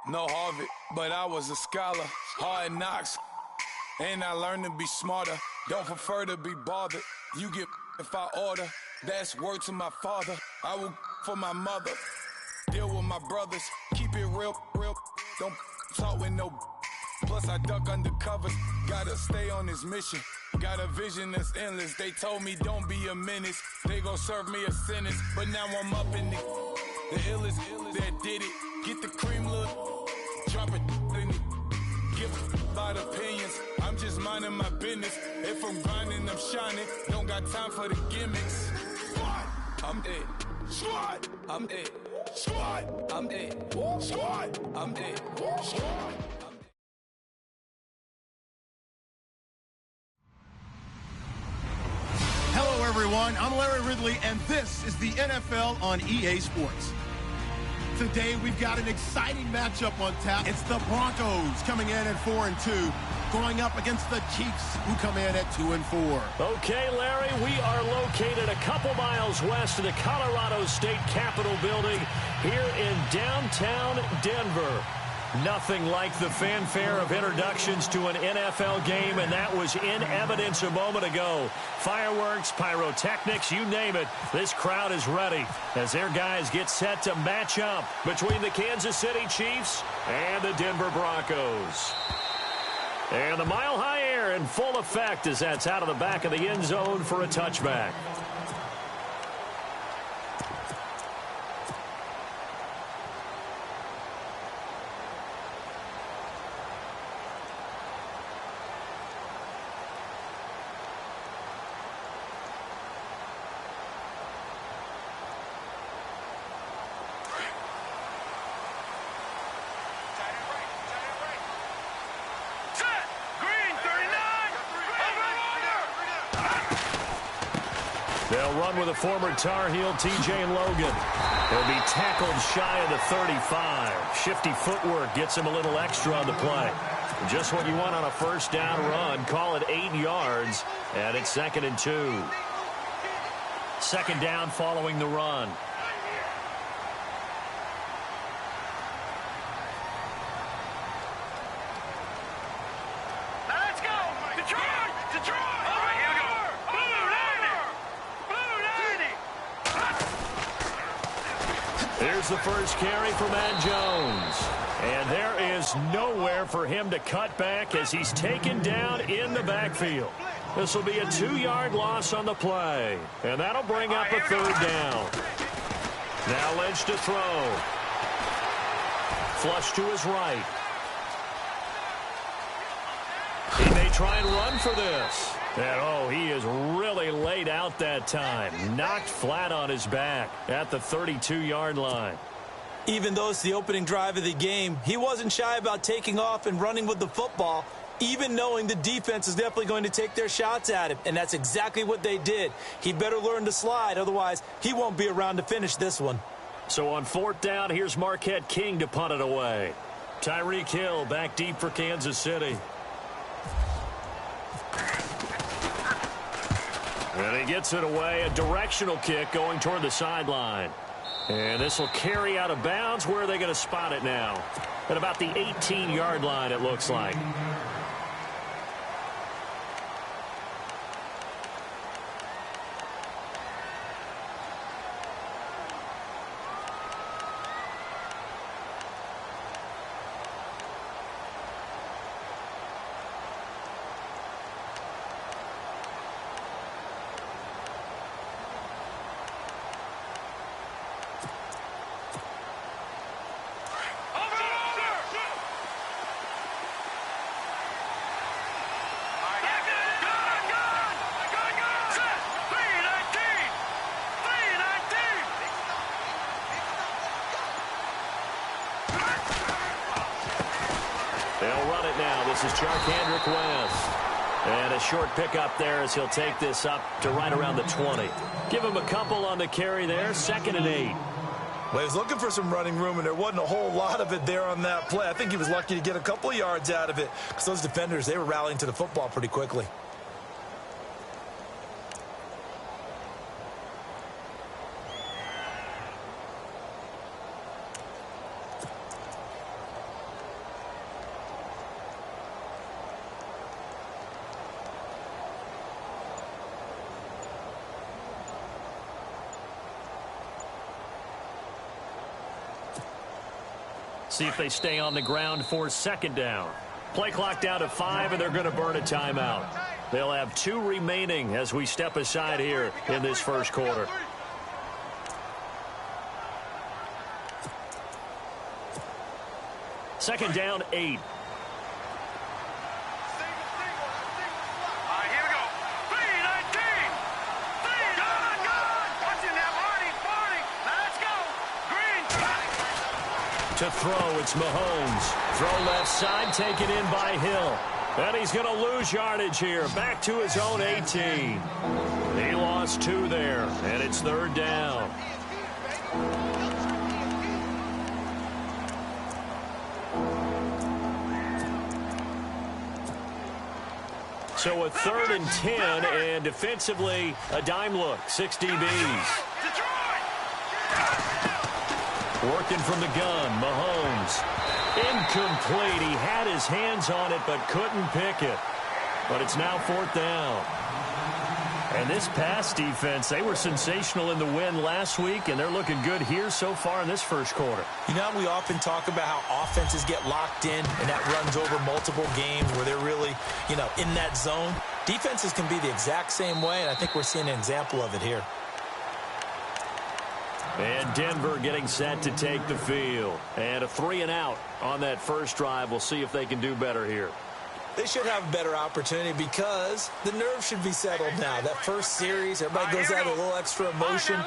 No Harvard, but I was a scholar. Hard knocks, and I learned to be smarter. Don't prefer to be bothered. You get if I order. That's word to my father. I will for my mother. Deal with my brothers. Keep it real, real. Don't talk with no. Plus I duck undercover. Gotta stay on this mission. Got a vision that's endless. They told me don't be a menace. They gon' serve me a sentence. But now I'm up in the illest that did it. Get the cream look. Drop it in it. Give about opinions. I'm just minding my business. If I'm grinding, I'm shining. Don't got time for the gimmicks. Squad, I'm dead. Squad, I'm dead. Squad, I'm dead. Squad, I'm dead. Squad. Hello, everyone. I'm Larry Ridley, and this is the NFL on EA Sports. Today, we've got an exciting matchup on tap. It's the Broncos coming in at 4-2, going up against the Chiefs, who come in at 2-4. Okay, Larry, we are located a couple miles west of the Colorado State Capitol building here in downtown Denver. Nothing like the fanfare of introductions to an NFL game, and that was in evidence a moment ago. Fireworks, pyrotechnics, you name it. This crowd is ready as their guys get set to match up between the Kansas City Chiefs and the Denver Broncos. And the mile-high air in full effect as that's out of the back of the end zone for a touchback. They'll run with a former Tar Heel, T.J. Logan. He'll be tackled shy of the 35. Shifty footwork gets him a little extra on the play. Just what you want on a first down run. Call it 8 yards, and it's 2nd and 2. Second down following the run. Here's the first carry for Matt Jones. And there is nowhere for him to cut back as he's taken down in the backfield. This will be a 2-yard loss on the play. And that'll bring up a third down. Now Lynch to throw. Flush to his right. He may try and run for this. And, oh, he is really laid out that time. Knocked flat on his back at the 32-yard line. Even though it's the opening drive of the game, he wasn't shy about taking off and running with the football, even knowing the defense is definitely going to take their shots at him. And that's exactly what they did. He better learn to slide, otherwise he won't be around to finish this one. So on 4th down, here's Marquette King to punt it away. Tyreek Hill back deep for Kansas City. And he gets it away, a directional kick going toward the sideline. And this will carry out of bounds. Where are they going to spot it now? At about the 18-yard line, it looks like. They'll run it now. This is Charkandrick West. And a short pickup there as he'll take this up to right around the 20. Give him a couple on the carry there. 2nd and 8. Well, he was looking for some running room, and there wasn't a whole lot of it there on that play. I think he was lucky to get a couple of yards out of it because those defenders, they were rallying to the football pretty quickly. See if they stay on the ground for second down. Play clock down to 5, and they're going to burn a timeout. They'll have 2 remaining as we step aside here in this first quarter. Second down, 8. To throw, it's Mahomes. Throw left side, taken in by Hill. And he's going to lose yardage here. Back to his own 18. He lost 2 there, and it's third down. So a 3rd and 10, and defensively, a dime look. 6 DBs. Working from the gun, Mahomes. Incomplete. He had his hands on it, but couldn't pick it. But it's now 4th down. And this pass defense, they were sensational in the win last week, and they're looking good here so far in this first quarter. You know, we often talk about how offenses get locked in, and that runs over multiple games where they're really, in that zone. Defenses can be the exact same way, and I think we're seeing an example of it here. And Denver getting set to take the field. And a 3-and-out on that first drive. We'll see if they can do better here. They should have a better opportunity because the nerves should be settled now. That first series, everybody goes out with a little extra emotion.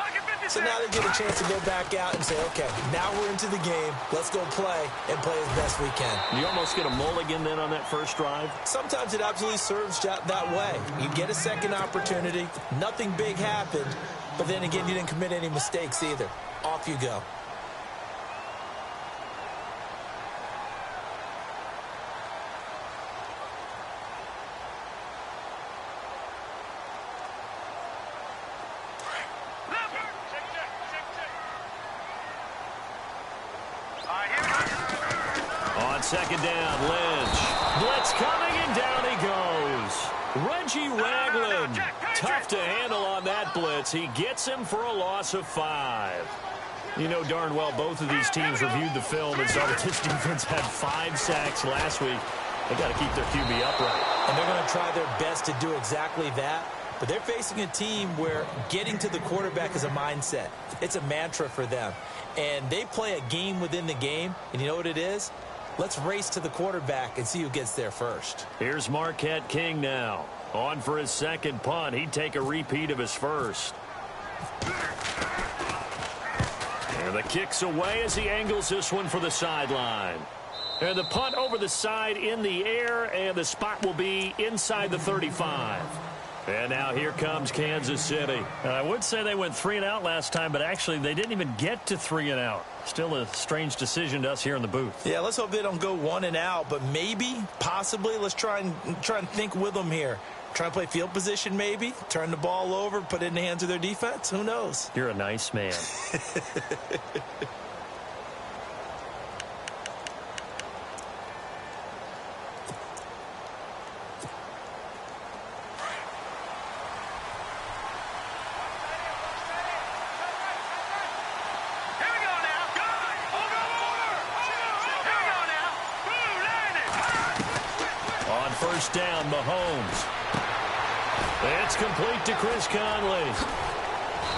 So now they get a chance to go back out and say, okay, now we're into the game. Let's go play and play as best we can. You almost get a mulligan then on that first drive? Sometimes it absolutely serves that way. You get a second opportunity. Nothing big happened. But then again, you didn't commit any mistakes either. Off you go. On second down, Lynch. Blitz coming, and down he goes. Reggie Ragland. Tough to handle on that blitz. He gets him for a loss of 5. You know darn well both of these teams reviewed the film and saw that this defense had 5 sacks last week. They got to keep their QB upright. And they're going to try their best to do exactly that. But they're facing a team where getting to the quarterback is a mindset. It's a mantra for them. And they play a game within the game. And you know what it is? Let's race to the quarterback and see who gets there first. Here's Marquette King now. On for his second punt. He'd take a repeat of his first. And the kick's away as he angles this one for the sideline. And the punt over the side in the air, and the spot will be inside the 35. And now here comes Kansas City. I would say they went 3-and-out last time, but actually they didn't even get to 3-and-out. Still a strange decision to us here in the booth. Yeah, let's hope they don't go 1-and-out, but maybe, possibly, let's try and think with them here. Try and play field position maybe, turn the ball over, put it in the hands of their defense. Who knows? You're a nice man. First down, Mahomes. It's complete to Chris Conley.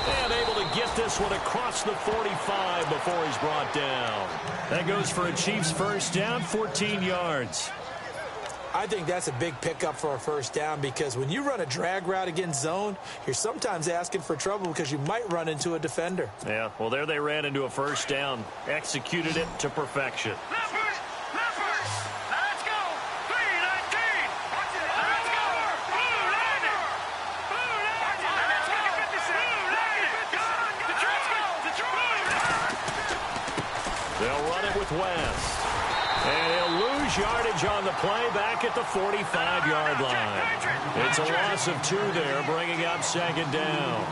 And able to get this one across the 45 before he's brought down. That goes for a Chiefs first down, 14 yards. I think that's a big pickup for a first down because when you run a drag route against zone, you're sometimes asking for trouble because you might run into a defender. Yeah, well, there they ran into a first down. Executed it to perfection. They'll run it with West. And he'll lose yardage on the play back at the 45-yard line. It's a loss of 2 there, bringing up second down.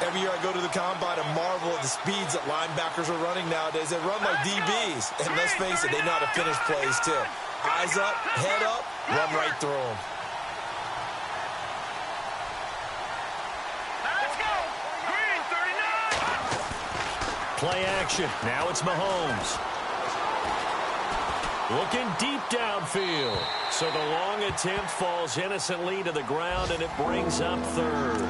Every year I go to the combine and marvel at the speeds that linebackers are running nowadays. They run like DBs. And let's face it, they know how to finish plays too. Eyes up, head up, run right through them. Play action. Now it's Mahomes. Looking deep downfield. So the long attempt falls innocently to the ground, and it brings up third.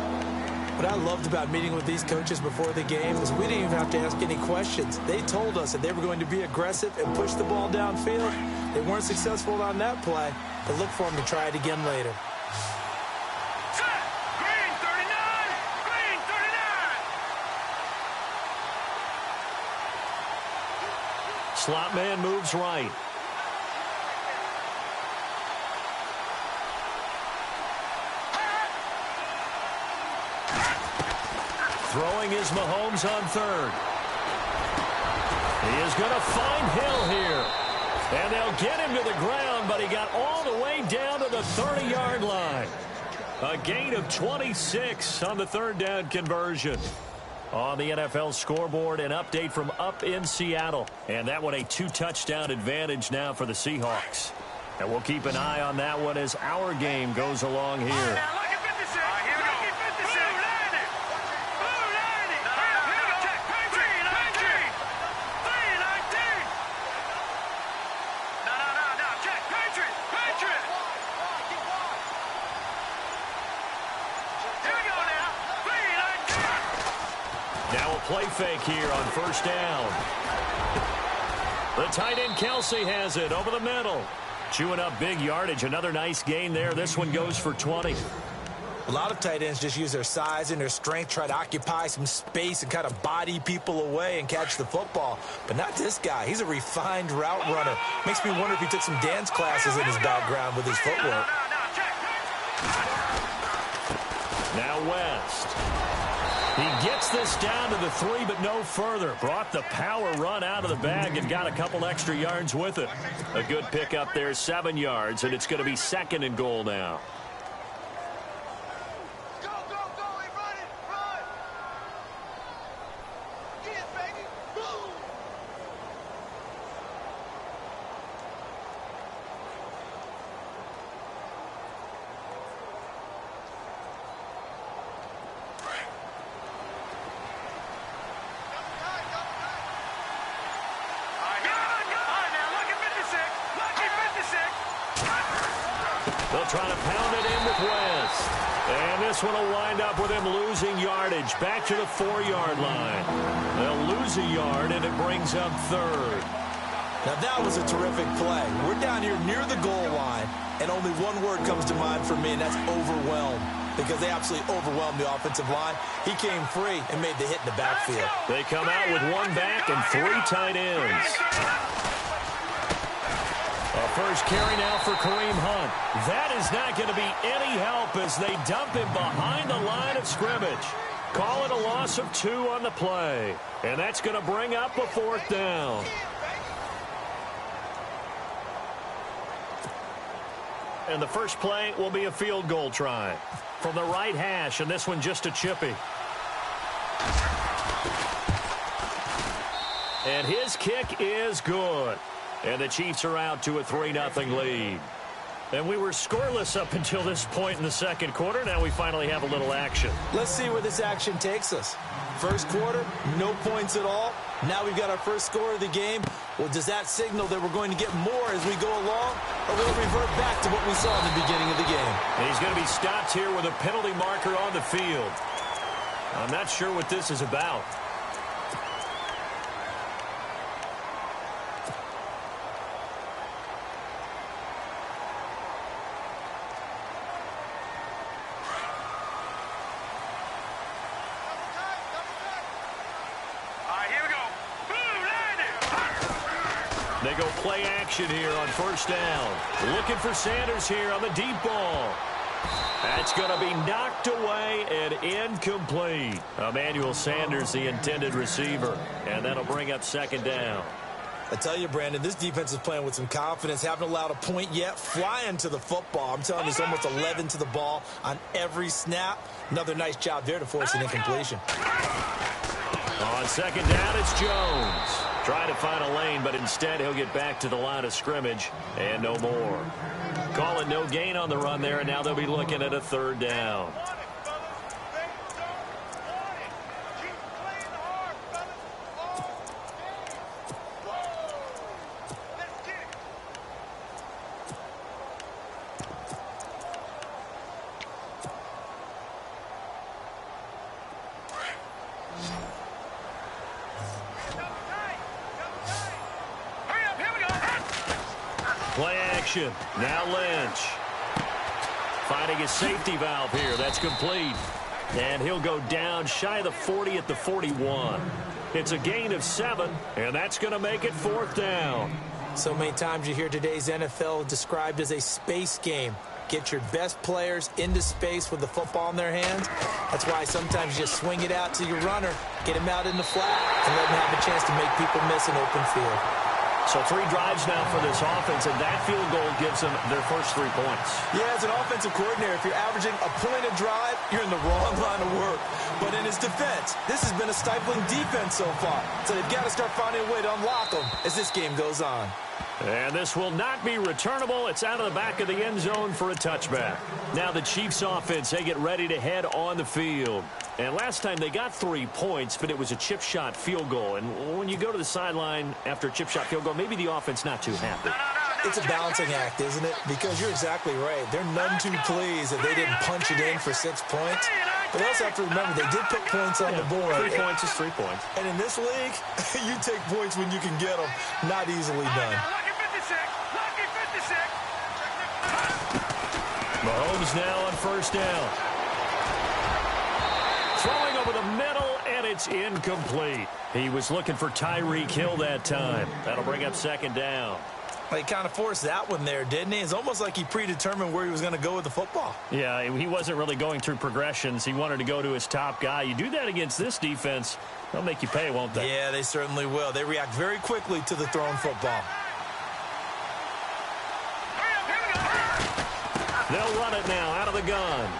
What I loved about meeting with these coaches before the game is we didn't even have to ask any questions. They told us that they were going to be aggressive and push the ball downfield. They weren't successful on that play, but look for them to try it again later. Green 39! Green 39! Slot man moves right. Throwing is Mahomes on third. He is going to find Hill here. And they'll get him to the ground, but he got all the way down to the 30-yard line. A gain of 26 on the third down conversion. On the NFL scoreboard, an update from up in Seattle. And that one a 2-touchdown advantage now for the Seahawks. And we'll keep an eye on that one as our game goes along here. Play fake here on first down. The tight end Kelsey has it over the middle. Chewing up big yardage. Another nice gain there. This one goes for 20. A lot of tight ends just use their size and their strength, try to occupy some space and kind of body people away and catch the football. But not this guy. He's a refined route runner. Makes me wonder if he took some dance classes in his background with his footwork. Now West. He gets this down to the 3, but no further. Brought the power run out of the bag and got a couple extra yards with it. A good pickup there, 7 yards, and it's going to be 2nd and goal now. They'll try to pound it in with West. And this one will wind up with him losing yardage. Back to the 4-yard line. They'll lose a yard, and it brings up third. Now, that was a terrific play. We're down here near the goal line, and only one word comes to mind for me, and that's overwhelmed. Because they absolutely overwhelmed the offensive line. He came free and made the hit in the backfield. They come out with 1 back and 3 tight ends. A first carry now for Kareem Hunt. That is not going to be any help as they dump him behind the line of scrimmage. Call it a loss of 2 on the play. And that's going to bring up a 4th down. And the first play will be a field goal try. From the right hash, and this one just a chippy. And his kick is good. And the Chiefs are out to a 3-0 lead. And we were scoreless up until this point in the second quarter. Now we finally have a little action. Let's see where this action takes us. First quarter, no points at all. Now we've got our first score of the game. Well, does that signal that we're going to get more as we go along? Or will it revert back to what we saw in the beginning of the game? And he's going to be stopped here with a penalty marker on the field. I'm not sure what this is about. They go play action here on first down. Looking for Sanders here on the deep ball. That's going to be knocked away and incomplete. Emmanuel Sanders, the intended receiver. And that'll bring up 2nd down. I tell you, Brandon, this defense is playing with some confidence. Haven't allowed a point yet. Flying to the football. I'm telling you, it's almost 11 to the ball on every snap. Another nice job there to force an incompletion. On 2nd down, it's Jones. Trying to find a lane, but instead he'll get back to the line of scrimmage and no more. Call it no gain on the run there, and now they'll be looking at a 3rd down. Play action. Now Lynch. Finding a safety valve here. That's complete. And he'll go down shy of the 40 at the 41. It's a gain of 7, and that's going to make it 4th down. So many times you hear today's NFL described as a space game. Get your best players into space with the football in their hands. That's why sometimes you just swing it out to your runner, get him out in the flat, and let him have a chance to make people miss an open field. So 3 drives now for this offense, and that field goal gives them their first 3 points. Yeah, as an offensive coordinator, if you're averaging a point a drive, you're in the wrong line of work. But in his defense, this has been a stifling defense so far. So they've got to start finding a way to unlock them as this game goes on. And this will not be returnable. It's out of the back of the end zone for a touchback. Now the Chiefs offense, they get ready to head on the field. And last time they got 3 points, but it was a chip shot field goal. And when you go to the sideline after a chip shot field goal, maybe the offense not too happy. It's a balancing act, isn't it? Because you're exactly right. They're none too pleased that they didn't punch it in for 6 points. But they also have to remember they did put points on the board. 3 points is 3 points. And in this league, you take points when you can get them. Not easily done. Mahomes now on first down. Throwing over the middle, and it's incomplete. He was looking for Tyreek Hill that time. That'll bring up 2nd down. He kind of forced that one there, didn't he? It's almost like he predetermined where he was going to go with the football. Yeah, he wasn't really going through progressions. He wanted to go to his top guy. You do that against this defense, they'll make you pay, won't they? Yeah, they certainly will. They react very quickly to the thrown football. They'll run it now out of the gun.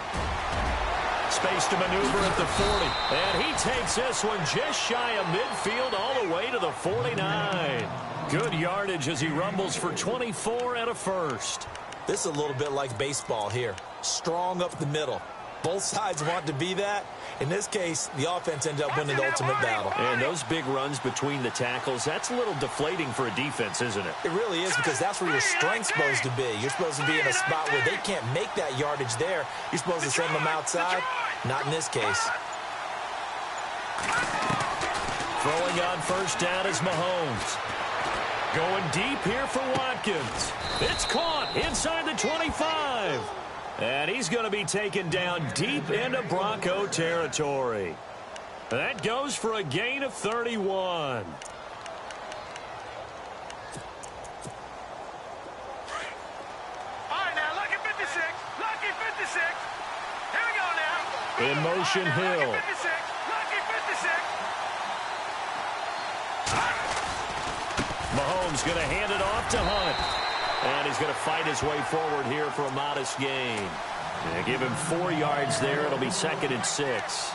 Space to maneuver at the 40. And he takes this one just shy of midfield all the way to the 49. Good yardage as he rumbles for 24 and a first. This is a little bit like baseball here. Strong up the middle. Both sides want to be that. In this case, the offense ended up winning the ultimate battle. And those big runs between the tackles, that's a little deflating for a defense, isn't it? It really is, because that's where your strength's supposed to be. You're supposed to be in a spot where they can't make that yardage there. You're supposed to send them outside. Not in this case. Throwing on first down is Mahomes. Going deep here for Watkins. It's caught inside the 25. And he's going to be taken down deep into Bronco territory. That goes for a gain of 31. All right, now, lucky 56. Lucky 56. Here we go now. In motion, Hill. Lucky 56. Lucky 56. Mahomes going to hand it off to Hunt. And he's going to fight his way forward here for a modest gain. They give him 4 yards there. It'll be 2nd and 6.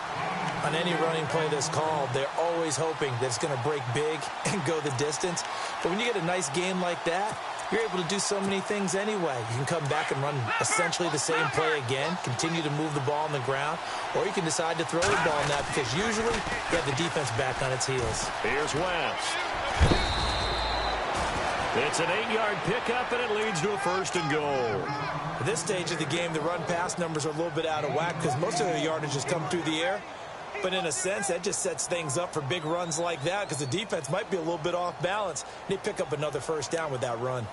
On any running play that's called, they're always hoping that it's going to break big and go the distance. But when you get a nice game like that, you're able to do so many things anyway. You can come back and run essentially the same play again, continue to move the ball on the ground, or you can decide to throw the ball now because usually you have the defense back on its heels. Here's West. It's an 8-yard pickup, and it leads to a 1st and goal. At this stage of the game, the run-pass numbers are a little bit out of whack because most of the yardage has come through the air. But in a sense, that just sets things up for big runs like that because the defense might be a little bit off balance. They pick up another 1st down with that run.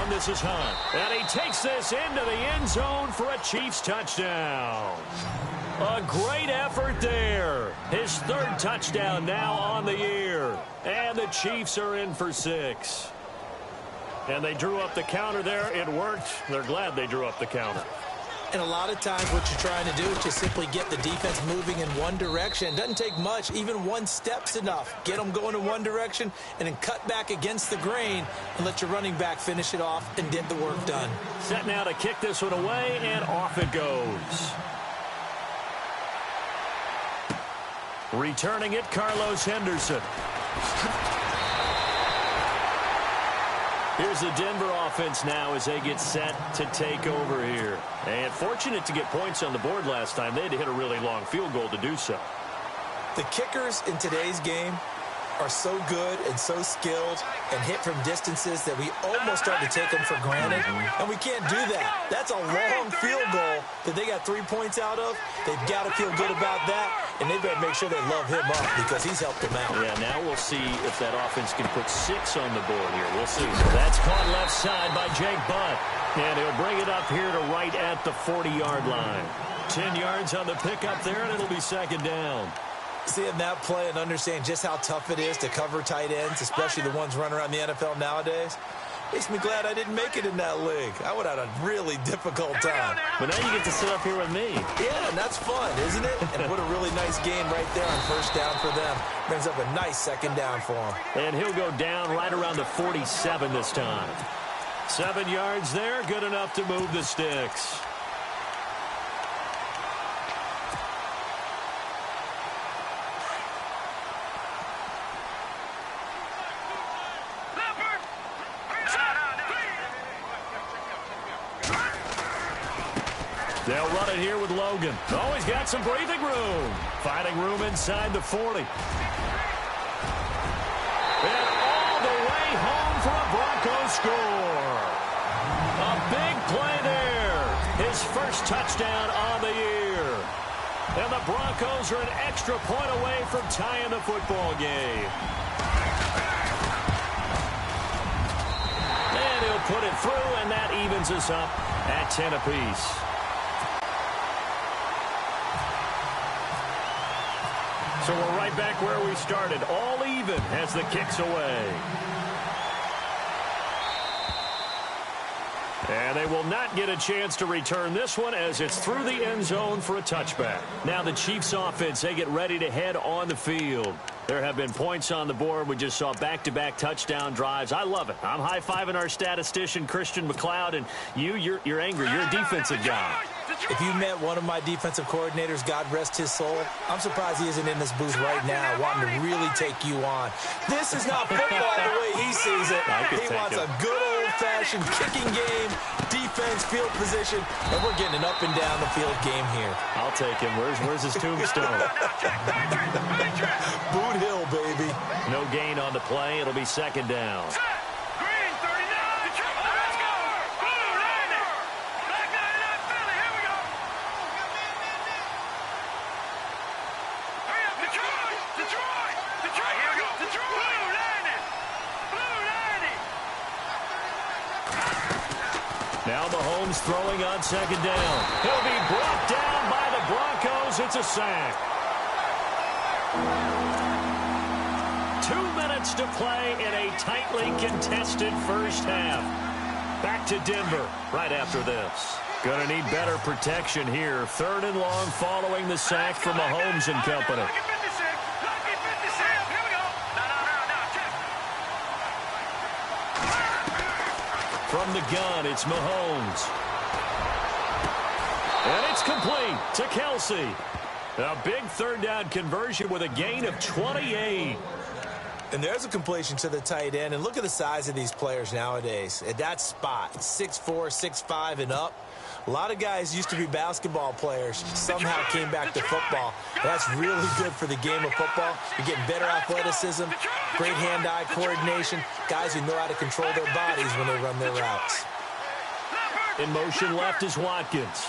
This is Hunt, and he takes this into the end zone for a Chiefs touchdown. A great effort there. His 3rd touchdown now on the year, and the Chiefs are in for 6. And they drew up the counter there. It worked. They're glad they drew up the counter. And a lot of times what you're trying to do is just simply get the defense moving in one direction. It doesn't take much. Even 1 step's enough. Get them going in one direction and then cut back against the grain and let your running back finish it off and get the work done. Set now to kick this one away, and off it goes. Returning it, Carlos Henderson. Here's the Denver offense now as they get set to take over here. And fortunate to get points on the board last time. They had to hit a really long field goal to do so. The kickers in today's game are so good and so skilled and hit from distances that we almost start to take them for granted, and we can't do that. That's a long field goal that they got 3 points out of. They've got to feel good about that, and they better make sure they love him up because he's helped them out. Yeah, now we'll see if that offense can put 6 on the board here. We'll see. That's caught left side by Jake Butt, and he'll bring it up here to right at the 40-yard line. 10 yards on the pickup there, and it'll be second down. Seeing that play and understand just how tough it is to cover tight ends, especially the ones running around the NFL nowadays, makes me glad I didn't make it in that league. I would have had a really difficult time. But now you get to sit up here with me. Yeah, and that's fun, isn't it? And what a really nice game right there on first down for them. Brings up a nice second down for them. And he'll go down right around the 47 this time. 7 yards there, good enough to move the sticks. They'll run it here with Logan. Oh, he's got some breathing room. Finding room inside the 40. And all the way home for a Broncos score. A big play there. His first touchdown on the year. And the Broncos are an extra point away from tying the football game. And he'll put it through, and that evens us up at 10 apiece. So we're right back where we started, all even as the kick's away. And they will not get a chance to return this one as it's through the end zone for a touchback. Now the Chiefs offense, they get ready to head on the field. There have been points on the board. We just saw back-to-back touchdown drives. I love it. I'm high-fiving our statistician, Christian McLeod, and you're angry. You're a defensive guy. If you met one of my defensive coordinators, God rest his soul, I'm surprised he isn't in this booth right now wanting to really take you on. This is not football the way he sees it. He wants a good old-fashioned kicking game, defense, field position, and we're getting an up-and-down the field game here. I'll take him. Where's his tombstone? Boot Hill, baby. No gain on the play. It'll be second down. Now Mahomes throwing on second down. He'll be brought down by the Broncos. It's a sack. 2 minutes to play in a tightly contested first half. Back to Denver right after this. Gonna need better protection here. 3rd and long following the sack from Mahomes and company. From the gun, it's Mahomes. And it's complete to Kelsey. A big 3rd down conversion with a gain of 28. And there's a completion to the tight end. And look at the size of these players nowadays. At that spot, 6'4", 6'5", and up. A lot of guys used to be basketball players, somehow came back to football. That's really good for the game of football. You're getting better athleticism, great hand-eye coordination, guys who know how to control their bodies when they run their routes. In motion left is Watkins.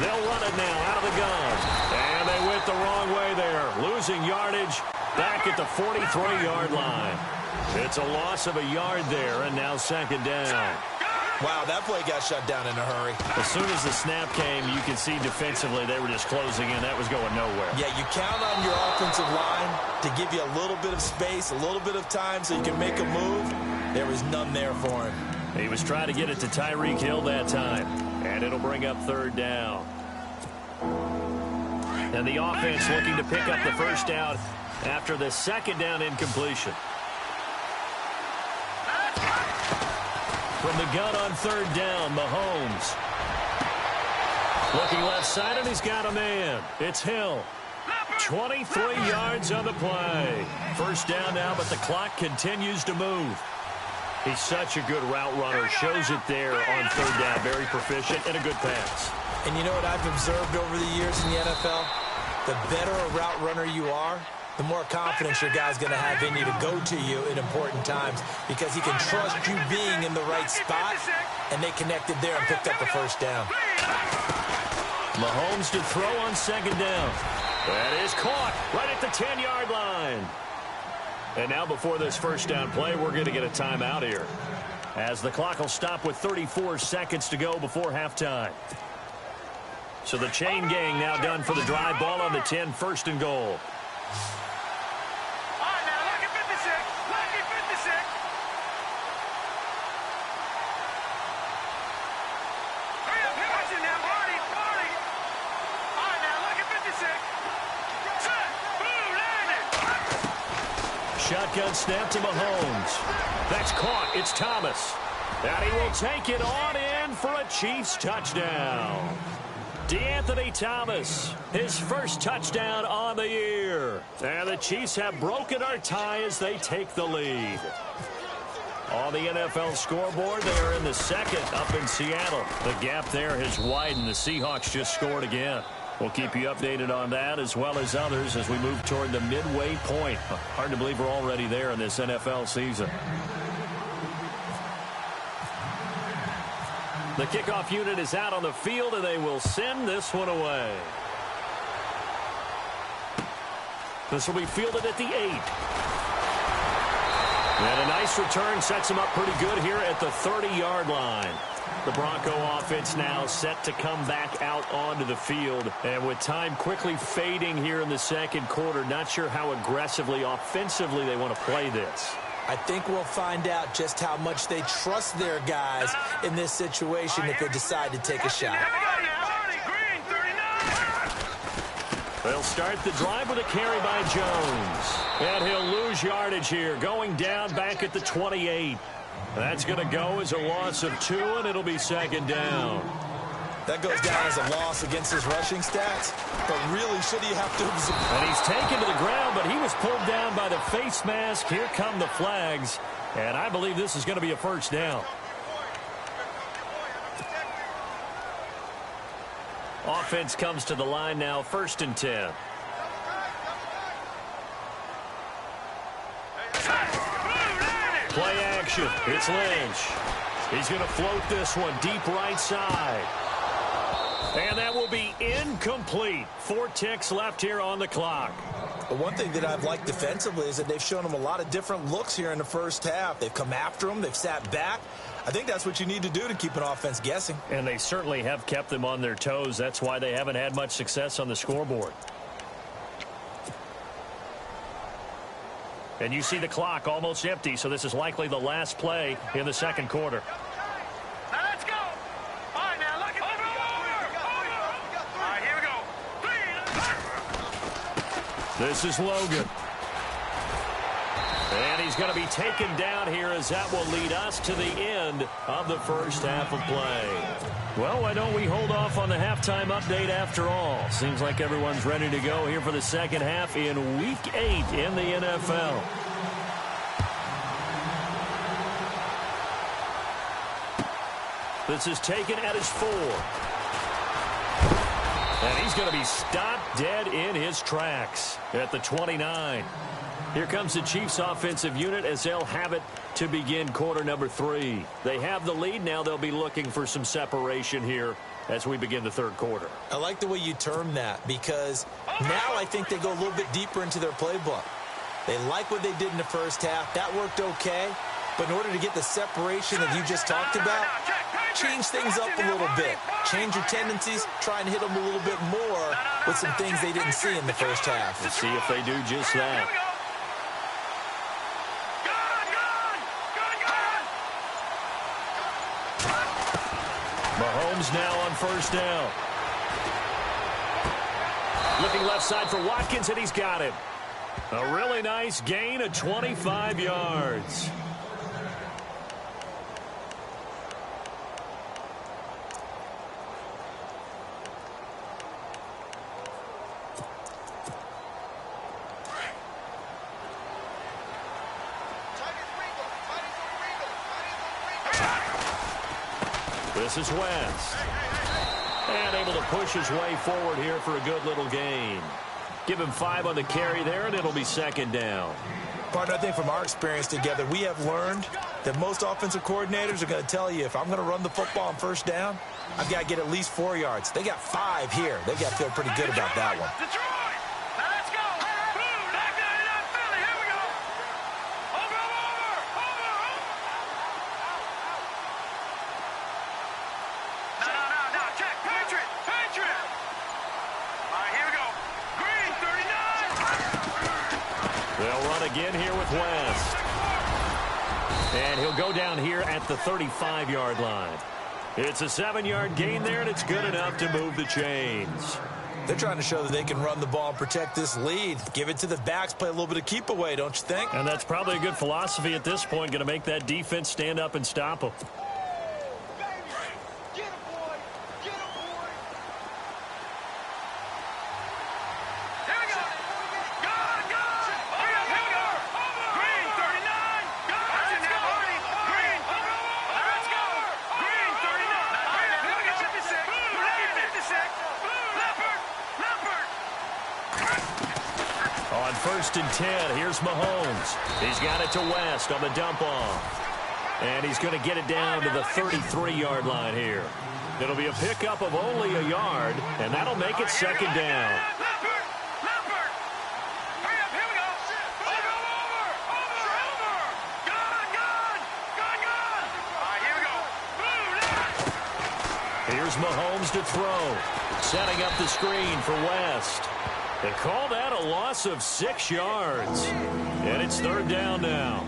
They'll run it now out of the gun. And they went the wrong way there, losing yardage back at the 43-yard line. It's a loss of a yard there, and now second down. Wow, that play got shut down in a hurry. As soon as the snap came, you can see defensively they were just closing in. That was going nowhere. Yeah, you count on your offensive line to give you a little bit of space, a little bit of time so you can make a move. There was none there for him. He was trying to get it to Tyreek Hill that time, and it'll bring up 3rd down. And the offense looking to pick up the first down after the second down incompletion. From the gun on 3rd down, Mahomes. Looking left side, and he's got a man. It's Hill. 23 yards on the play. First down now, but the clock continues to move. He's such a good route runner. Shows it there on third down. Very proficient and a good pass. And you know what I've observed over the years in the NFL? The better a route runner you are, the more confidence your guy's going to have in you to go to you in important times because he can trust you being in the right spot, and they connected there and picked up the first down. Mahomes to throw on second down. That is caught right at the 10-yard line. And now before this first down play, we're going to get a timeout here, as the clock will stop with 34 seconds to go before halftime. So the chain gang now done for the drive. Ball on the 10, first and goal. Shotgun snap to Mahomes. That's caught. It's Thomas. And he will take it on in for a Chiefs touchdown. DeAnthony Thomas, his first touchdown on the year. And the Chiefs have broken our tie as they take the lead. On the NFL scoreboard, they are in the second up in Seattle. The gap there has widened. The Seahawks just scored again. We'll keep you updated on that as well as others as we move toward the midway point. Hard to believe we're already there in this NFL season. The kickoff unit is out on the field, and they will send this one away. This will be fielded at the 8. And a nice return sets him up pretty good here at the 30-yard line. The Bronco offense now set to come back out onto the field. And with time quickly fading here in the second quarter, not sure how aggressively, offensively they want to play this. I think we'll find out just how much they trust their guys in this situation if they decide to take a shot. They'll start the drive with a carry by Jones. And he'll lose yardage here, going down back at the 28. That's going to go as a loss of 2, and it'll be second down. That goes down as a loss against his rushing stats, but really should he have to absorb? And he's taken to the ground, but he was pulled down by the face mask. Here come the flags, and I believe this is going to be a first down. Offense comes to the line now, first and 10. Play action. It's Lynch. He's going to float this one deep right side. And that will be incomplete. 4 ticks left here on the clock. But one thing that I've liked defensively is that they've shown him a lot of different looks here in the first half. They've come after him. They've sat back. I think that's what you need to do to keep an offense guessing. And they certainly have kept them on their toes. That's why they haven't had much success on the scoreboard. And you see the clock almost empty, so this is likely the last play in the second quarter. Now let's go. All right, now look at over. All right, here we go. This is Logan. And he's going to be taken down here as that will lead us to the end of the first half of play. Well, why don't we hold off on the halftime update after all? Seems like everyone's ready to go here for the second half in Week 8 in the NFL. This is taken at his 4. And he's going to be stopped dead in his tracks at the 29. Here comes the Chiefs offensive unit as they'll have it to begin quarter number 3. They have the lead. Now they'll be looking for some separation here as we begin the third quarter. I like the way you term that because now I think they go a little bit deeper into their playbook. They like what they did in the first half. That worked okay. But in order to get the separation that you just talked about, change things up a little bit. Change your tendencies. Try and hit them a little bit more with some things they didn't see in the first half. Let's see if they do just that. Mahomes now on first down. Looking left side for Watkins, and he's got him. A really nice gain of 25 yards. This is West. And able to push his way forward here for a good little gain. Give him 5 on the carry there, and it'll be second down. Partner, I think from our experience together, we have learned that most offensive coordinators are going to tell you, if I'm going to run the football on first down, I've got to get at least 4 yards. They got 5 here. They've got to feel pretty good about that one. Detroit! Now let's go! Boom! Back down, Philly! Here we go! Over! No, check! Patriot! All right, here we go. Green, 39! They'll run again here with West. And he'll go down here at the 35-yard line. It's a 7-yard gain there, and it's good enough to move the chains. They're trying to show that they can run the ball and protect this lead. Give it to the backs, play a little bit of keep away, don't you think? And that's probably a good philosophy at this point, going to make that defense stand up and stop them. On 1st and 10, here's Mahomes. He's got it to West on the dump off. And he's going to get it down to the 33-yard line here. It'll be a pickup of only a yard, and that'll make it second down. Here's Mahomes to throw. Setting up the screen for West. They call that a loss of 6 yards. And it's 3rd down now.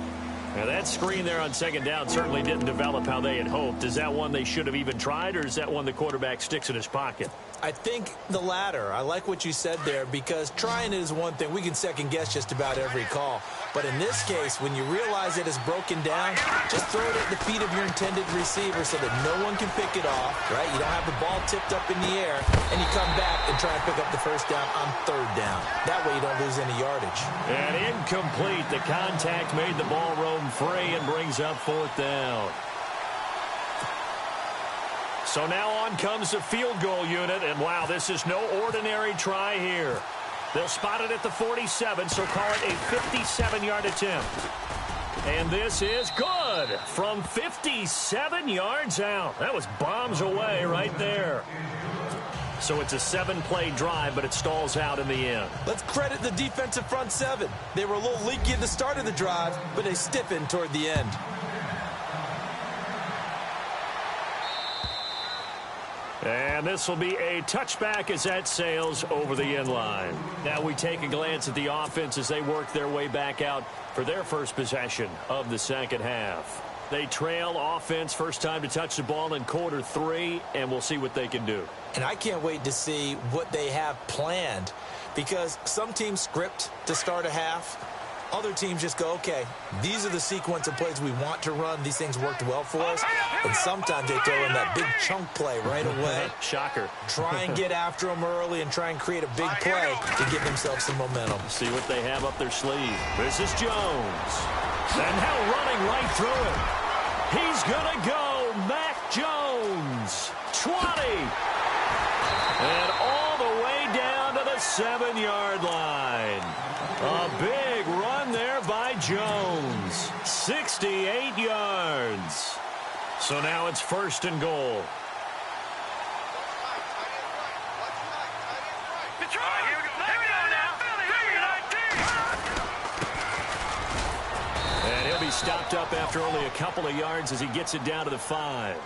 Now, that screen there on second down certainly didn't develop how they had hoped. Is that one they should have even tried, or is that one the quarterback sticks in his pocket? I think the latter. I like what you said there, because trying it is one thing. We can second-guess just about every call. But in this case, when you realize it is broken down, just throw it at the feet of your intended receiver so that no one can pick it off, right? You don't have the ball tipped up in the air, and you come back and try and pick up the first down on 3rd down. That way you don't lose any yardage. And incomplete. The contact made the ball roam free and brings up 4th down. So now on comes the field goal unit, and wow, this is no ordinary try here. They'll spot it at the 47, so call it a 57-yard attempt. And this is good from 57 yards out. That was bombs away right there. So it's a 7-play drive, but it stalls out in the end. Let's credit the defensive front 7. They were a little leaky at the start of the drive, but they stiffened toward the end. And this will be a touchback as that sails over the end line. Now we take a glance at the offense as they work their way back out for their first possession of the second half. They trail offense, first time to touch the ball in quarter 3, and we'll see what they can do. And I can't wait to see what they have planned, because some teams script to start a half. Other teams just go, okay, these are the sequence of plays we want to run. These things worked well for us. And sometimes they throw in that big chunk play right away. Shocker. Try and get after them early and try and create a big play to give themselves some momentum. See what they have up their sleeve. This is Jones. And now running right through it. He's going to go. Mac Jones. 20. And all the way down to the 7-yard line. A big run there by Jones. 68 yards. So now it's 1st and goal. And he'll be stopped up after only a couple of yards as he gets it down to the 5.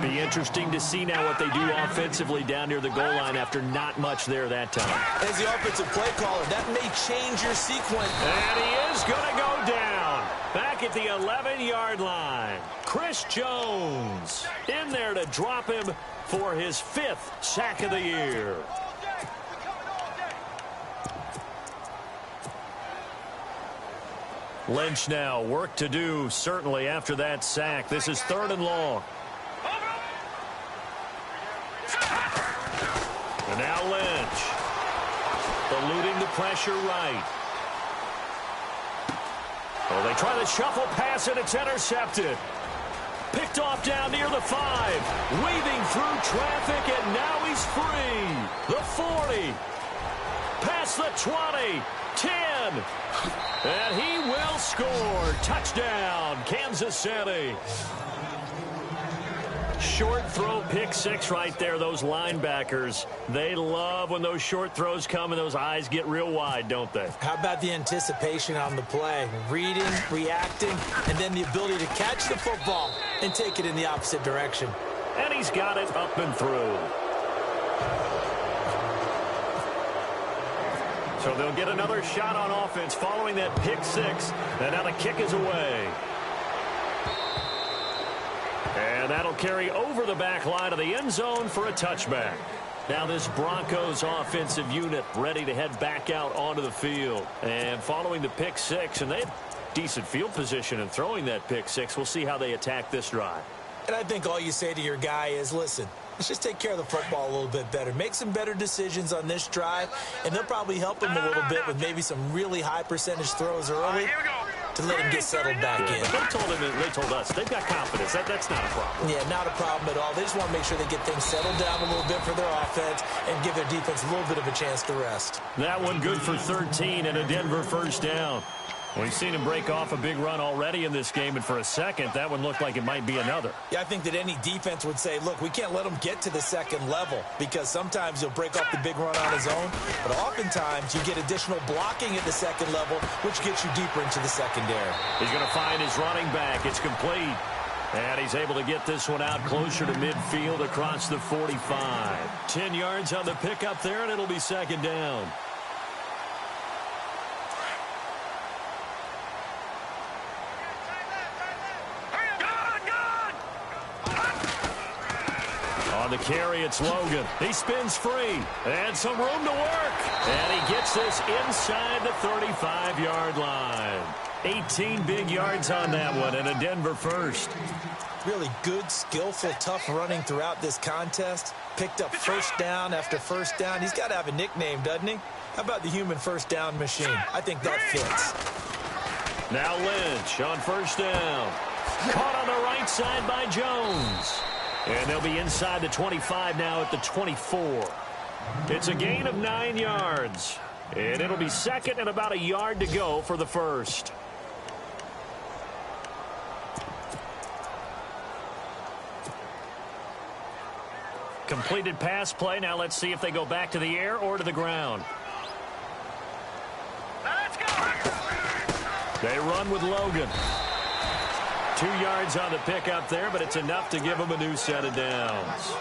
Be interesting to see now what they do offensively down near the goal line after not much there that time. As the offensive play caller, that may change your sequence. And he is going to go down. Back at the 11-yard line. Chris Jones in there to drop him for his 5th sack of the year. Lynch now, work to do certainly after that sack. This is 3rd and long. And now Lynch. Eluding the pressure right. Oh, they try the shuffle pass, and it's intercepted. Picked off down near the 5. Weaving through traffic, and now he's free. The 40. Past the 20. 10. And he will score. Touchdown, Kansas City. Short throw pick six right there. Those linebackers, they love when those short throws come and those eyes get real wide, don't they? How about the anticipation on the play? Reading, reacting, and then the ability to catch the football and take it in the opposite direction. And he's got it up and through. So they'll get another shot on offense following that pick six. And now the kick is away. And that'll carry over the back line of the end zone for a touchback. Now this Broncos offensive unit ready to head back out onto the field. And following the pick six, and they have decent field position in throwing that pick six. We'll see how they attack this drive. And I think all you say to your guy is, listen, let's just take care of the football a little bit better. Make some better decisions on this drive, and they'll probably help him a little bit with maybe some really high percentage throws early to let him get settled back in. But they told us they've got confidence. That's not a problem. Yeah, not a problem at all. They just want to make sure they get things settled down a little bit for their offense and give their defense a little bit of a chance to rest. That one good for 13 and a Denver first down. We've seen him break off a big run already in this game, and for a second, that one looked like it might be another. Yeah, I think that any defense would say, look, we can't let him get to the second level because sometimes he'll break off the big run on his own, but oftentimes you get additional blocking at the second level, which gets you deeper into the secondary. He's going to find his running back. It's complete. And he's able to get this one out closer to midfield across the 45. 10 yards on the pickup there, and it'll be second down. On the carry, it's Logan. He spins free. And some room to work. And he gets this inside the 35-yard line. 18 big yards on that one, and a Denver first. Really good, skillful, tough running throughout this contest. Picked up first down after first down. He's got to have a nickname, doesn't he? How about the human first down machine? I think that fits. Now Lynch on first down. Caught on the right side by Jones. And they'll be inside the 25 now at the 24. It's a gain of 9 yards. And it'll be second and about a yard to go for the first. Completed pass play. Now let's see if they go back to the air or to the ground. Let's go. They run with Logan. 2 yards on the pickup there, but it's enough to give them a new set of downs.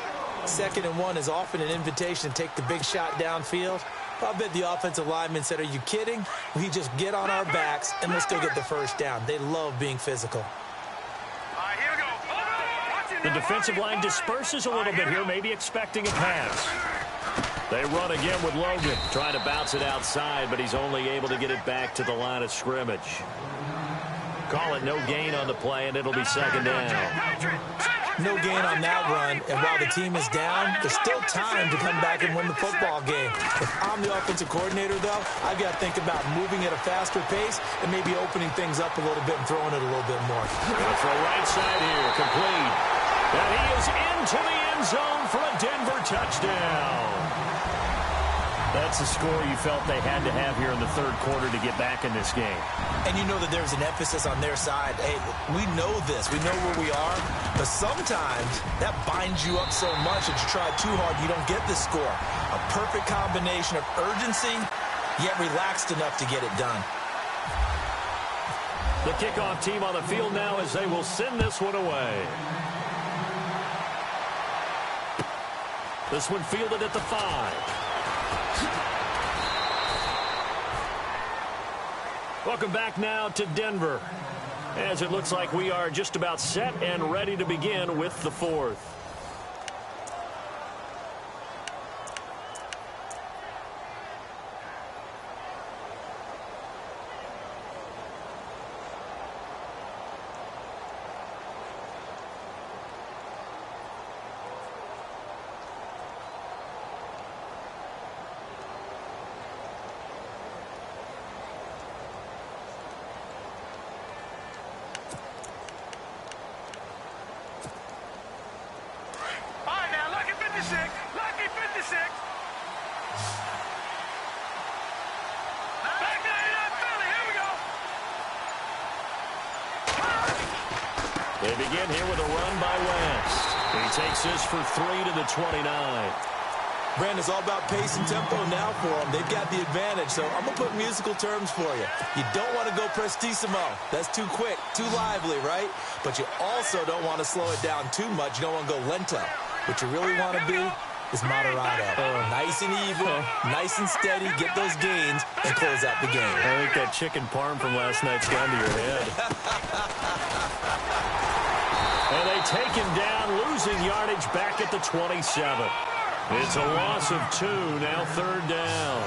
2nd and 1 is often an invitation to take the big shot downfield. I bet the offensive lineman said, are you kidding? We just get on our backs and let's go get the first down. They love being physical. All right, here we go. The defensive line disperses a little bit here, maybe expecting a pass. They run again with Logan, trying to bounce it outside, but he's only able to get it back to the line of scrimmage. Call it no gain on the play, and it'll be second down. No gain on that run, and while the team is down, there's still time to come back and win the football game. If I'm the offensive coordinator, though, I've got to think about moving at a faster pace and maybe opening things up a little bit and throwing it a little bit more. Gonna throw right side here, complete. And he is into the end zone for a Denver touchdown. That's the score you felt they had to have here in the third quarter to get back in this game. And you know that there's an emphasis on their side. Hey, we know this. We know where we are. But sometimes that binds you up so much that you try too hard, you don't get the score. A perfect combination of urgency, yet relaxed enough to get it done. The kickoff team on the field now as they will send this one away. This one fielded at the 5. Welcome back now to Denver, as it looks like we are just about set and ready to begin with the fourth. They begin here with a run by West. He takes this for 3 to the 29. Brandon, it's all about pace and tempo now for them. They've got the advantage, so I'm going to put musical terms for you. You don't want to go prestissimo. That's too quick, too lively, right? But you also don't want to slow it down too much. You don't want to go lento. What you really want to be is moderato. Nice and even, nice and steady, get those gains, and close out the game. I think that chicken parm from last night's gone to your head. And they take him down, losing yardage back at the 27. It's a loss of 2, now 3rd down.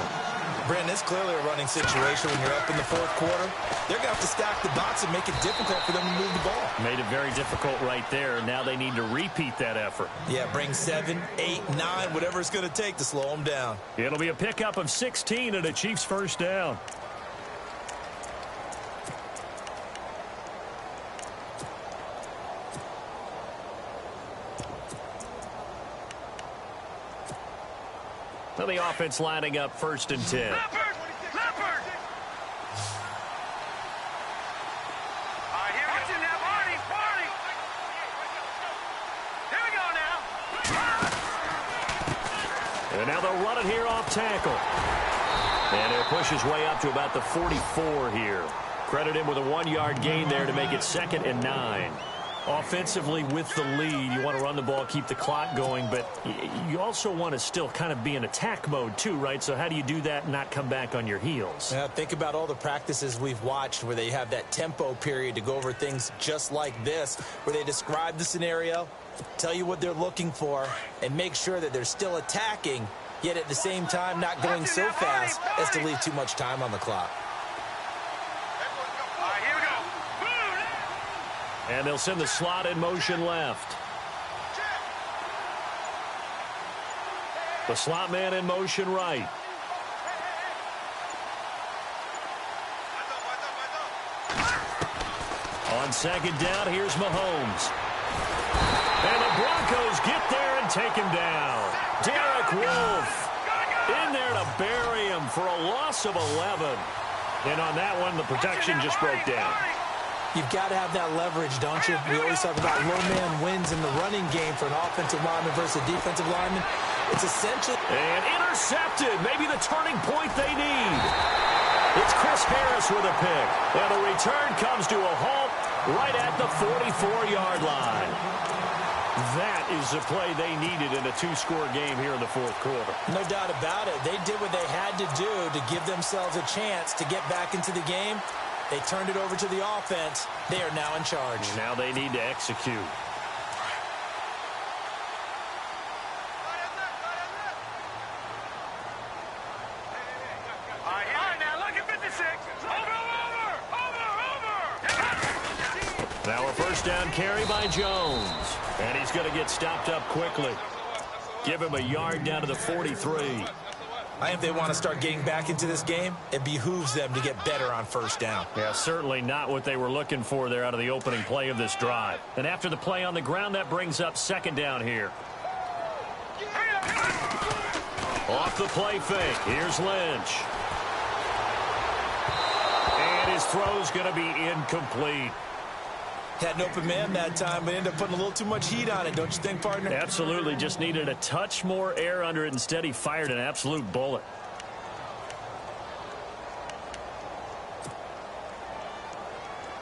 Brandon, it's clearly a running situation when you're up in the 4th quarter. They're going to have to stack the box and make it difficult for them to move the ball. Made it very difficult right there. Now they need to repeat that effort. Yeah, bring 7, 8, 9, whatever it's going to take to slow them down. It'll be a pickup of 16 and a Chiefs first down. So the offense lining up 1st and 10. Leopard! Leopard! All right, here we go. Now, party, party! Here we go now. And now they'll run it here off tackle. And he'll push his way up to about the 44 here. Credit him with a 1-yard gain there to make it 2nd and 9. Offensively with the lead, you want to run the ball, keep the clock going, but you also want to still kind of be in attack mode too, right? So how do you do that and not come back on your heels? Yeah, think about all the practices we've watched where they have that tempo period to go over things just like this, where they describe the scenario, tell you what they're looking for, and make sure that they're still attacking, yet at the same time not going so fast as to leave too much time on the clock. And they'll send the slot in motion left. The slot man in motion right. On 2nd down, here's Mahomes. And the Broncos get there and take him down. Derek Wolfe in there to bury him for a loss of 11. And on that one, the protection just broke down. You've got to have that leverage, don't you? We always talk about low man wins in the running game for an offensive lineman versus a defensive lineman. It's essential. And intercepted. Maybe the turning point they need. It's Chris Harris with a pick. And the return comes to a halt right at the 44-yard line. That is the play they needed in a 2-score game here in the 4th quarter. No doubt about it. They did what they had to do to give themselves a chance to get back into the game. They turned it over to the offense. They are now in charge. Now they need to execute. All right, now look at 56. Over. Now a 1st down carry by Jones. And he's going to get stopped up quickly. Give him a yard down to the 43. I think they want to start getting back into this game. It behooves them to get better on 1st down. Yeah, certainly not what they were looking for there out of the opening play of this drive. And after the play on the ground, that brings up 2nd down here. Off the play fake. Here's Lynch. And his throw's going to be incomplete. Had an open man that time, but ended up putting a little too much heat on it, don't you think, partner? Absolutely. Just needed a touch more air under it. Instead, he fired an absolute bullet.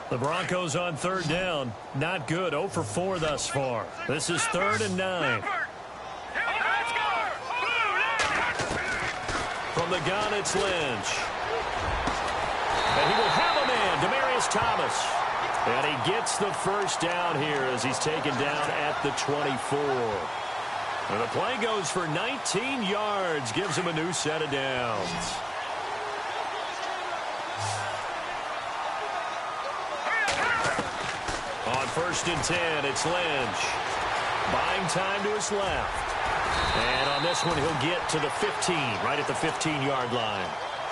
The Broncos on 3rd down. Not good. 0 for 4 thus far. This is 3rd and 9. From the gun, it's Lynch. And he will have a man, Demaryius Thomas. And he gets the 1st down here as he's taken down at the 24. And the play goes for 19 yards, gives him a new set of downs. On 1st and 10, it's Lynch. Buying time to his left. And on this one, he'll get to the 15, right at the 15-yard line.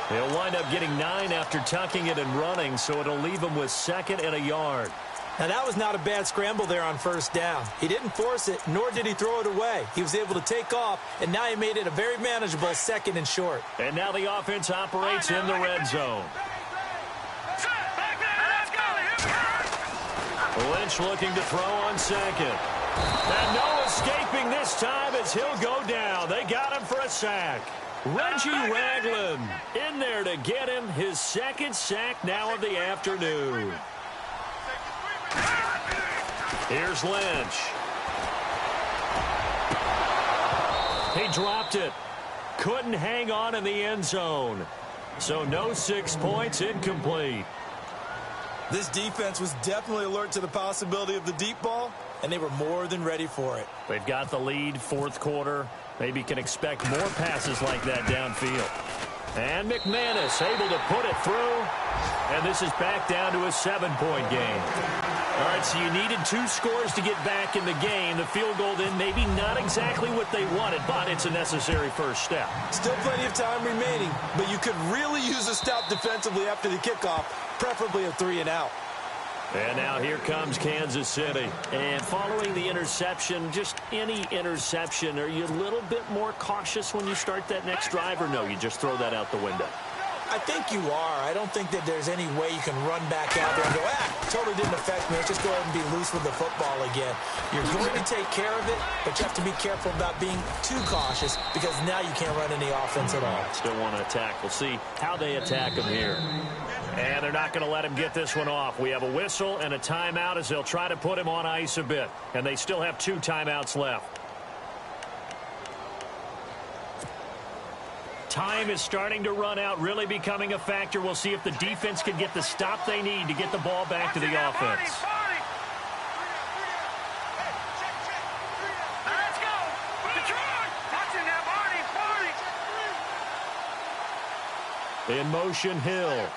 He'll wind up getting 9 after tucking it and running, so it'll leave him with 2nd and a yard. Now, that was not a bad scramble there on 1st down. He didn't force it, nor did he throw it away. He was able to take off, and now he made it a very manageable 2nd and short. And now the offense operates in the red zone. Lynch looking to throw on second. And no escaping this time as he'll go down. They got him for a sack. Reggie Ragland in there to get him his second sack now of the afternoon. Here's Lynch. He dropped it. Couldn't hang on in the end zone. So no 6 points, incomplete. This defense was definitely alert to the possibility of the deep ball, and they were more than ready for it. They've got the lead, fourth quarter. Maybe can expect more passes like that downfield. And McManus able to put it through. And this is back down to a 7-point game. All right, so you needed 2 scores to get back in the game. The field goal then maybe not exactly what they wanted, but it's a necessary first step. Still plenty of time remaining, but you could really use a stop defensively after the kickoff, preferably a 3-and-out. And now here comes Kansas City. And following the interception, just any interception, are you a little bit more cautious when you start that next drive, or no, you just throw that out the window? I think you are. I don't think that there's any way you can run back out there and go, totally didn't affect me. Let's just go ahead and be loose with the football again. You're going to take care of it, but you have to be careful about being too cautious because now you can't run any offense at all. Still want to attack. We'll see how they attack him here. And they're not going to let him get this one off. We have a whistle and a timeout as they'll try to put him on ice a bit. And they still have 2 timeouts left. Time is starting to run out, really becoming a factor. We'll see if the defense can get the stop they need to get the ball back to the offense. Let's go. Detroit. Watching that, Barney. In motion, Hill.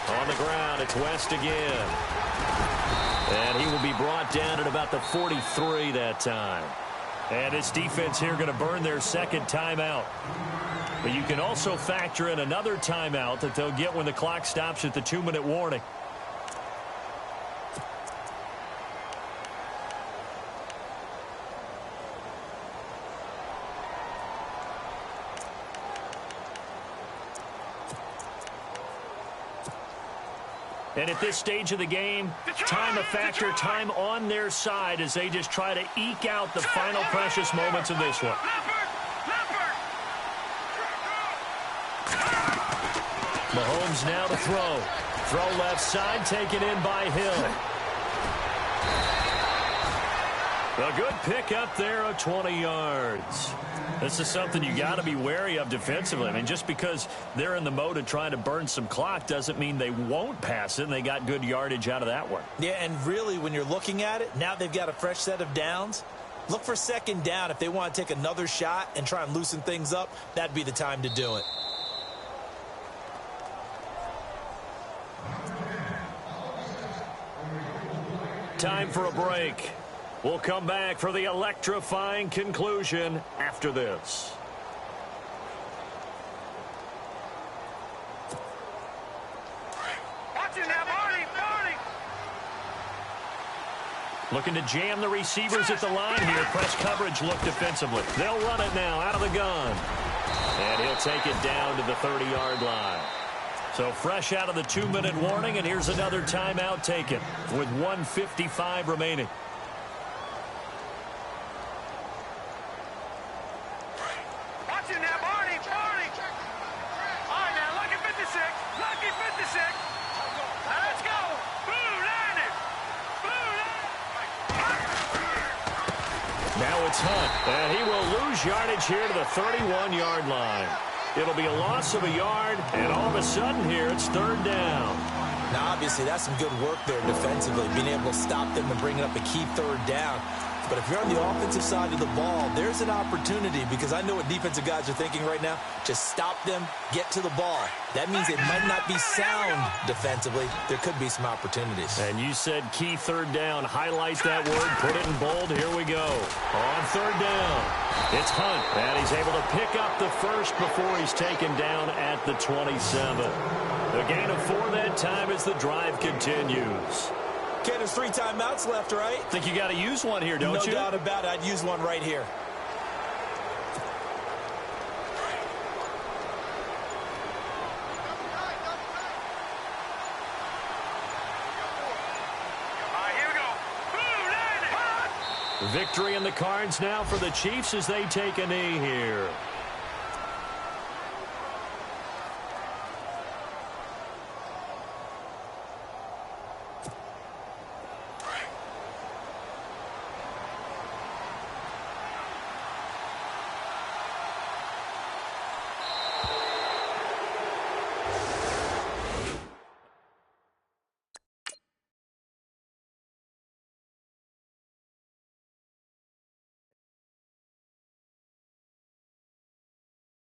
On the ground, it's West again. And he will be brought down at about the 43 that time. And his defense here going to burn their second timeout. But you can also factor in another timeout that they'll get when the clock stops at the 2-minute warning. And at this stage of the game, time a factor, time on their side as they just try to eke out the final precious moments of this one. Mahomes now to throw. Throw left side, taken in by Hill. A good pick up there of 20 yards. This is something you got to be wary of defensively. I mean, just because they're in the mode of trying to burn some clock doesn't mean they won't pass it, and they got good yardage out of that one. Yeah, and really, when you're looking at it, now they've got a fresh set of downs. Look for second down. If they want to take another shot and try and loosen things up, that'd be the time to do it. Time for a break. We'll come back for the electrifying conclusion after this. Watching that, Barney. Looking to jam the receivers at the line here. Press coverage look defensively. They'll run it now out of the gun. And he'll take it down to the 30-yard line. So fresh out of the 2-minute warning, and here's another timeout taken with 1:55 remaining. Watching that, Barney. All right, now, lucky 56. Lucky 56. Let's go. Blue line it. Now it's Hunt, and he will lose yardage here to the 31-yard line. It'll be a loss of a yard, and all of a sudden here, it's 3rd down. Now, obviously, that's some good work there defensively, being able to stop them and bringing up a key 3rd down. But if you're on the offensive side of the ball, there's an opportunity, because I know what defensive guys are thinking right now. Just stop them, get to the ball. That means it might not be sound defensively. There could be some opportunities. And you said key 3rd down. Highlight that word, put it in bold. Here we go. On 3rd down, it's Hunt, and he's able to pick up the first before he's taken down at the 27. A gain of 4 that time as the drive continues. Okay, there's 3 timeouts left, right? Think you got to use one here, don't you? No doubt about it. I'd use one right here. Victory in the cards now for the Chiefs as they take a knee here.